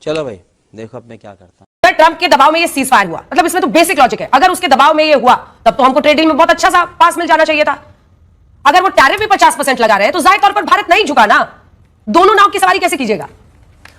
चलो भाई देखो अब मैं क्या करता हूँ। अगर ट्रंप के दबाव में ये सीज फायर हुआ, मतलब इसमें तो बेसिक लॉजिक है, अगर उसके दबाव में ये हुआ तब तो हमको ट्रेड डील में बहुत अच्छा सा पास मिल जाना चाहिए था। अगर वो टैरिफ भी 50% लगा रहे हैं तो जाहिर तौर पर भारत नहीं झुका ना। दोनों नाव की सवारी कैसे कीजिएगा?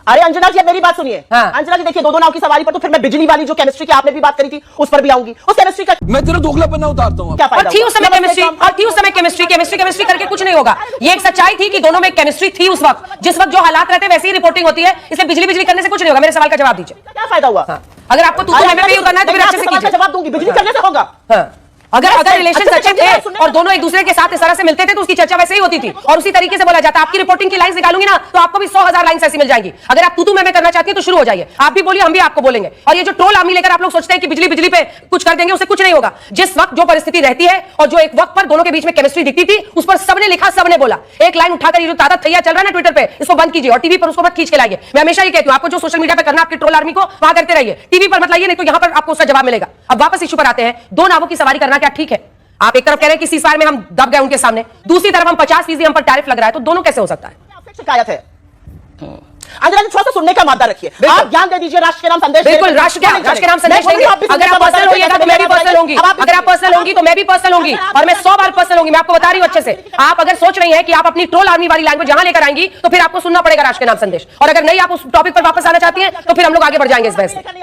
अरे अंजना जी, अब मेरी बात सुनिए। हाँ। अंजना जी देखिए, दोनों नाव की सवारी पर तो फिर मैं बिजली वाली जो केमिस्ट्री की आपने भी बात करी थी उस पर भी आऊंगी। उस केमिस्ट्री का मैं तेरा दोगलापना उतारता हूँ। क्या फायदा? और थी उस समय केमिस्ट्री, और थी उस समय केमिस्ट्री करके कुछ नहीं होगा। ये एक सच्चाई थी कि दोनों में केमिस्ट्री थी उस वक्त, जिस वक्त जो हालात रहते वैसे ही रिपोर्टिंग होती है, इसलिए बिजली करने से कुछ नहीं होगा। मेरे सवाल का जवाब दीजिए, क्या फायदा हुआ? अगर आपको तू तो पे उतरना है तो फिर अच्छे से कीजिए। जवाब दूंगी, बिजली करने से होगा। अगर रिलेशन अच्छे थे और दोनों एक दूसरे के साथ इस तरह से मिलते थे तो उसकी चर्चा वैसे ही होती थी और उसी तरीके से बोला जाता। आपकी रिपोर्टिंग की लाइंस निकालूंगी ना तो आपको भी 100,000 लाइंस ऐसी मिल जाएंगी। अगर आप तू मैं करना चाहती है तो शुरू हो जाइए, आप भी बोलिए, हम भी आपको बोलेंगे। और ये जो ट्रोल आर्मी लेकर आप लोग सोचते हैं कि बिजली पे कुछ कर देंगे, उससे कुछ नहीं होगा। जिस वक्त जो परिस्थिति रहती है और जो एक वक्त पर दोनों के बीच में केमिस्ट्री दिखती थी, उस पर सबने लिखा, सबने बोला। एक लाइन उठाकर ये जो तादा थैया चल रहा है ना ट्विटर पे, इसको बंद कीजिए और टीवी पर उसको मत खींच के लाइए। मैं हमेशा ये कहती हूं, आपको जो सोशल मीडिया पे करना आपकी ट्रोल आर्मी को वहां करते रहिए, टीवी पर मत लाइए, नहीं तो यहां पर आपको उसका जवाब मिलेगा। अब वापस इश्यू पर आते हैं, दो नावों की सवारी करना क्या ठीक है? आप एक तरफ कह रहे हैं कि सीजफायर में हम दब गए उनके सामने, दूसरी तरफ हम 50% हम पर टैरिफ लग रहा है, तो दोनों कैसे हो सकता है? शिकायत है अंजना जी, थोड़ा सा सुनने का मादा रखिए। आप ज्ञान दे दीजिए, राष्ट्र के नाम संदेश। बिल्कुल, राष्ट्र के नाम संदेश देंगे। अगर आप पर्सनल होइएगा तो मैं भी पर्सनल होंगी, अगर आप पर्सनल होंगी तो मैं भी पर्सनल होंगी, और मैं 100 बार पर्सनल होंगी। मैं आपको बता रही हूं अच्छे से। आप अगर सोच रही हैं कि आप अपनी ट्रोल आर्मी वाली लैंग्वेज जहां लेकर आएंगी तो फिर आपको सुनना पड़ेगा राष्ट्र के नाम संदेश, और अगर नहीं आप उस टॉपिक पर वापस आना चाहती हैं तो फिर हम लोग आगे बढ़ जाएंगे इस बहस में।